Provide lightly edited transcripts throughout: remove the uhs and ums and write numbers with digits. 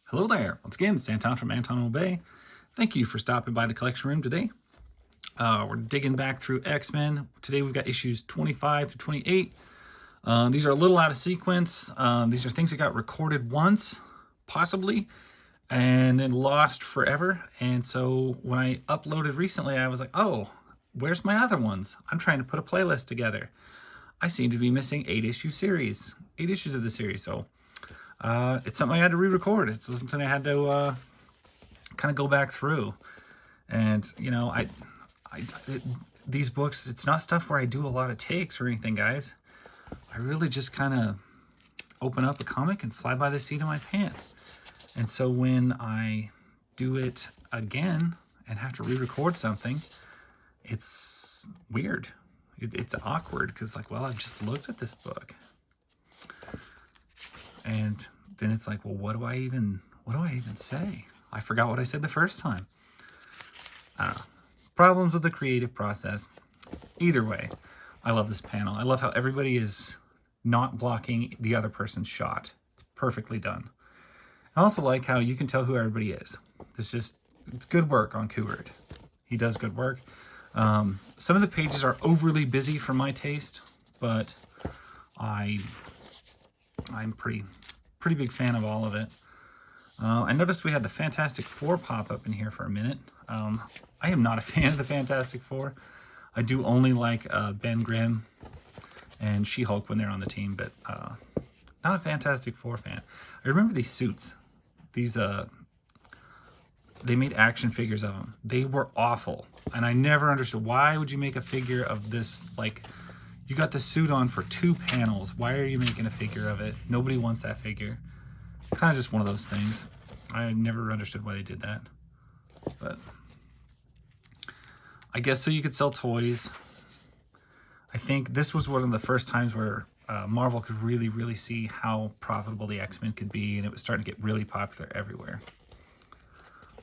Hello there. Once again, it's Anton from Anton Will Bay. Thank you for stopping by the collection room today. We're digging back through X-Men. Today we've got issues 25 through 28. These are a little out of sequence. These are things that got recorded once, possibly, and then lost forever. And so when I uploaded recently, I was like, oh, where's my other ones? I'm trying to put a playlist together. I seem to be missing 8 issues of the series. So it's something I had to re-record. It's something I had to kind of go back through. And, you know, these books, it's not stuff where I do a lot of takes or anything, guys. I really just kind of open up a comic and fly by the seat of my pants. And so when I do it again and have to re-record something, it's weird. It's awkward because, like, well, I've just looked at this book. And then it's like, well, what do I even say? I forgot what I said the first time. I don't know. Problems with the creative process. Either way, I love this panel. I love how everybody is not blocking the other person's shot. It's perfectly done. I also like how you can tell who everybody is. It's good work on Kubert. He does good work. Some of the pages are overly busy for my taste, but I'm pretty big fan of all of it. I noticed we had the Fantastic Four pop up in here for a minute. I am not a fan of the Fantastic Four. I do only like Ben Grimm and She-Hulk when they're on the team, but not a Fantastic Four fan. I remember these suits. These they made action figures of them. They were awful, and I never understood, why would you make a figure of this? Like, you got the suit on for 2 panels. Why are you making a figure of it? Nobody wants that figure. Kind of just one of those things. I never understood why they did that. But I guess so you could sell toys. I think this was one of the first times where Marvel could really see how profitable the X-Men could be, and it was starting to get really popular everywhere.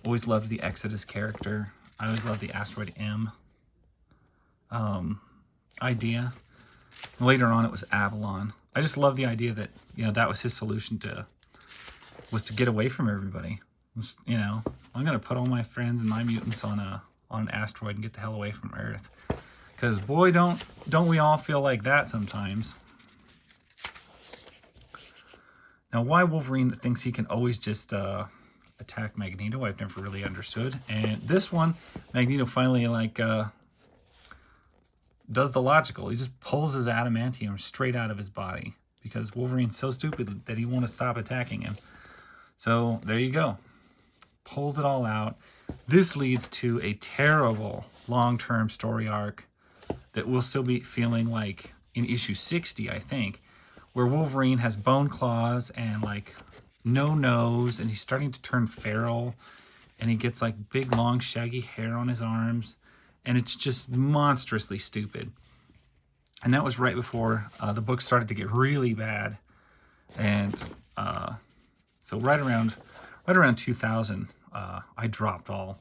Always loved the Exodus character. I always loved the Asteroid M idea. Later on, it was Avalon. I just love the idea that, you know, that was his solution to get away from everybody. You know, I'm gonna put all my friends and my mutants on an asteroid and get the hell away from Earth. Because boy, don't we all feel like that sometimes. Now, why Wolverine thinks he can always just attack Magneto, I've never really understood. And this one, Magneto finally does the logical. He just pulls his adamantium straight out of his body because Wolverine's so stupid that he won't stop attacking him. So there you go. Pulls it all out. This leads to a terrible long-term story arc that we'll still be feeling like in issue 60, I think, where Wolverine has bone claws and like no nose, and he's starting to turn feral, and he gets like big long shaggy hair on his arms, and it's just monstrously stupid. And that was right before the book started to get really bad. And so right around 2000, I dropped all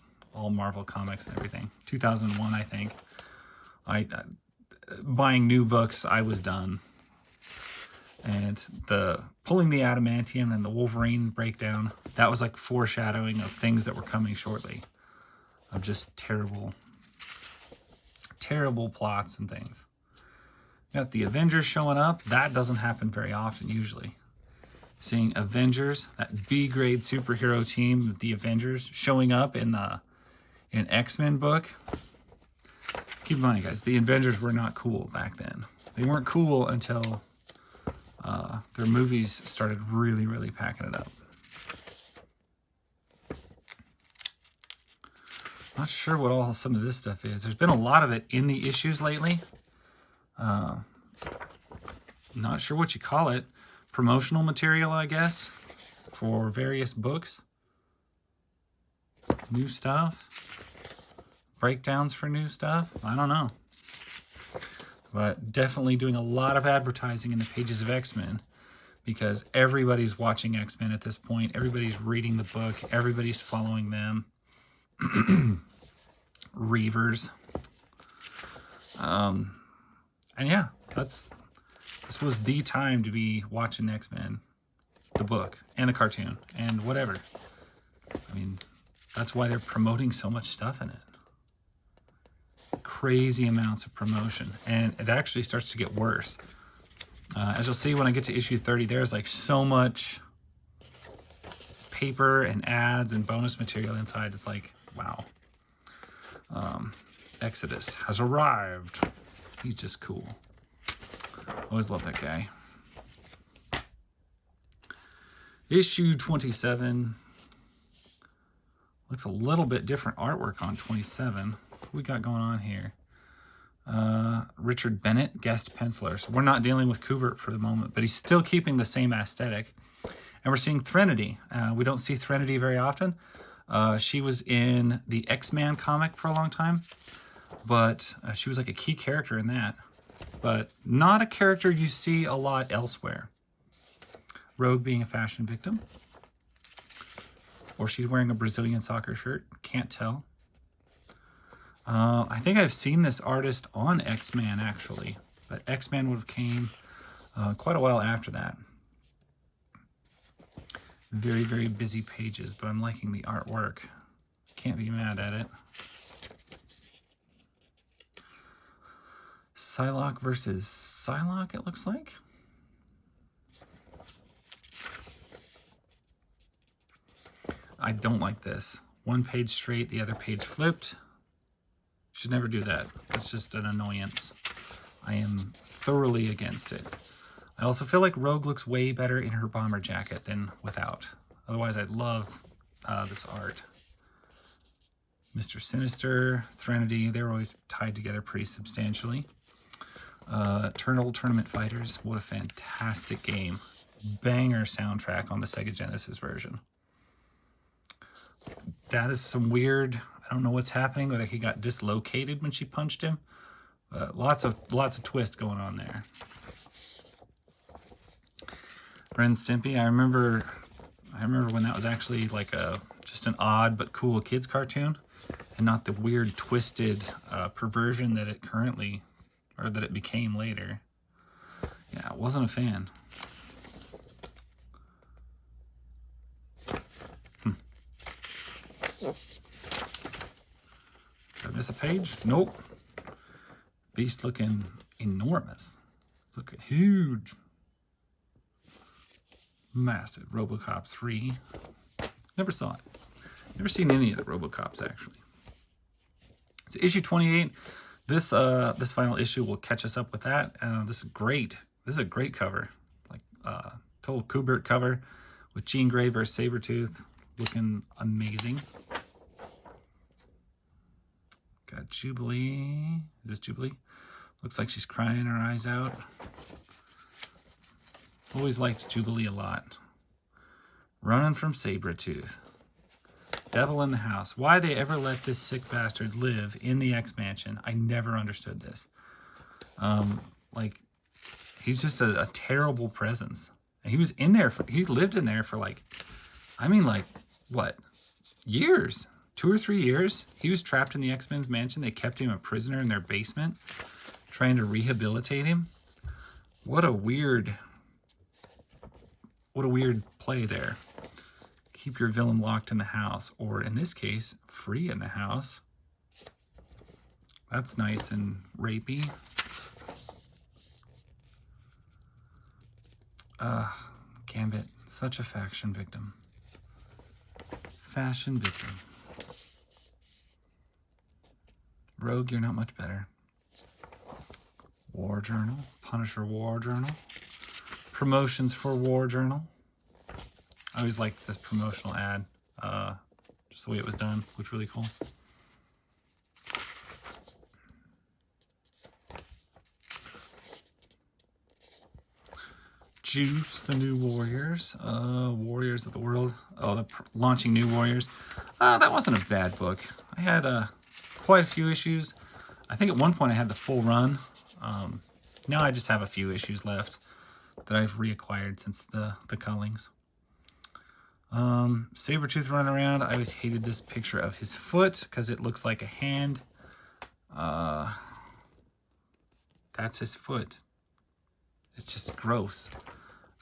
Marvel comics and everything. 2001, I think. Buying new books, I was done. And the pulling the adamantium and the Wolverine breakdown, that was like foreshadowing of things that were coming shortly. Of just terrible plots and things. Got the Avengers showing up. That doesn't happen very often usually. Seeing Avengers, that B-grade superhero team, the Avengers, showing up in an X-Men book. Keep in mind, guys, the Avengers were not cool back then. They weren't cool until their movies started really packing it up. Not sure what all some of this stuff is. There's been a lot of it in the issues lately. Not sure what you call it. Promotional material, I guess, for various books. New stuff. Breakdowns for new stuff. I don't know. But definitely doing a lot of advertising in the pages of X-Men, because everybody's watching X-Men at this point. Everybody's reading the book. Everybody's following them. Reavers. And yeah, this was the time to be watching X-Men. the book and the cartoon and whatever. I mean, that's why they're promoting so much stuff in it. Crazy amounts of promotion, and it actually starts to get worse. As you'll see when I get to issue 30, there's like so much paper and ads and bonus material inside. It's like, wow. Exodus has arrived. He's just cool. Always love that guy. Issue 27. Looks a little bit different artwork on 27. What we got going on here? Richard Bennett, guest penciler. So we're not dealing with Kubert for the moment, but he's still keeping the same aesthetic. And we're seeing Threnody. We don't see Threnody very often. She was in the X-Man comic for a long time, but she was like a key character in that, but not a character you see a lot elsewhere. Rogue being a fashion victim. Or she's wearing a Brazilian soccer shirt. Can't tell. I think I've seen this artist on X-Men, actually. But X-Men would have came quite a while after that. Very, very busy pages, but I'm liking the artwork. Can't be mad at it. Psylocke versus Psylocke, it looks like. I don't like this. One page straight, the other page flipped. Should never do that. It's just an annoyance. I am thoroughly against it. I also feel like Rogue looks way better in her bomber jacket than without. Otherwise, I'd love this art. Mr. Sinister, Threnody, they're always tied together pretty substantially. Eternal Tournament Fighters, what a fantastic game. Banger soundtrack on the Sega Genesis version. That is some weird, I don't know what's happening, whether he got dislocated when she punched him. Lots of twist going on there. Ren Stimpy, I remember when that was actually like just an odd but cool kids cartoon, and not the weird twisted perversion that it currently, or that it became later. Yeah, I wasn't a fan. Did I miss a page? Nope. Beast looking enormous. It's looking huge. Massive. RoboCop 3. Never saw it. Never seen any of the RoboCops, actually. So issue 28. This final issue will catch us up with that. This is great. This is a great cover. Like total Kubert cover with Jean Grey versus Sabretooth. Looking amazing. Got Jubilee. Is this Jubilee? Looks like she's crying her eyes out. Always liked Jubilee a lot. Running from Sabretooth. Devil in the House. Why they ever let this sick bastard live in the X-Mansion, I never understood this. Like, he's just a terrible presence. And he was in there he lived in there for like, I mean like, what? Years. 2 or 3 years. He was trapped in the X-Men's mansion. They kept him a prisoner in their basement, trying to rehabilitate him. What a weird play there. Keep your villain locked in the house, or in this case, free in the house. That's nice and rapey. Gambit, such a fashion victim. Fashion victim. Rogue, you're not much better. War Journal, Punisher War Journal. Promotions for War Journal. I always liked this promotional ad, just the way it was done. Looked really cool. Juice, the New Warriors. Warriors of the World. Oh, the launching New Warriors. That wasn't a bad book. I had quite a few issues. I think at one point I had the full run. Now I just have a few issues left that I've reacquired since the cullings. Sabretooth running around. I always hated this picture of his foot because it looks like a hand. That's his foot. It's just gross.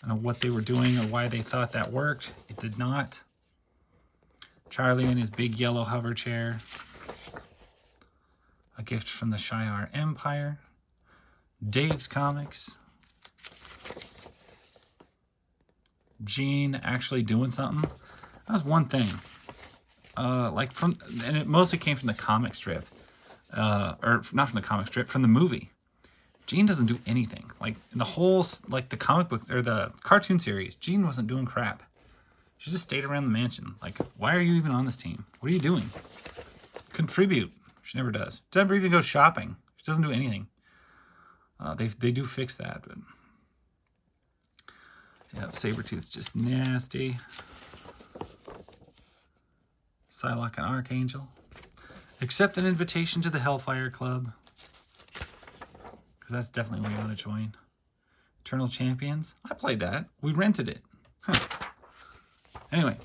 I don't know what they were doing or why they thought that worked. It did not. Charlie in his big yellow hover chair. A gift from the Shi'ar Empire. Dave's Comics. Jean actually doing something. That was one thing. And it mostly came from the comic strip. Or not from the comic strip, from the movie. Jean doesn't do anything. Like, in the whole, like, the comic book, or the cartoon series, Jean wasn't doing crap. She just stayed around the mansion. Like, why are you even on this team? What are you doing? Contribute. She never does. Never even goes shopping. She doesn't do anything. They do fix that, but... yeah, Sabretooth's just nasty. Psylocke and Archangel. Accept an invitation to the Hellfire Club. Because that's definitely what you want to join. Eternal Champions. I played that. We rented it. Huh. Anyway,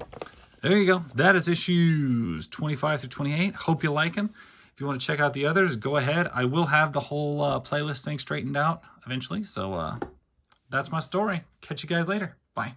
there you go. That is issues 25 through 28. Hope you like them. If you want to check out the others, go ahead. I will have the whole playlist thing straightened out eventually. So that's my story. Catch you guys later. Bye.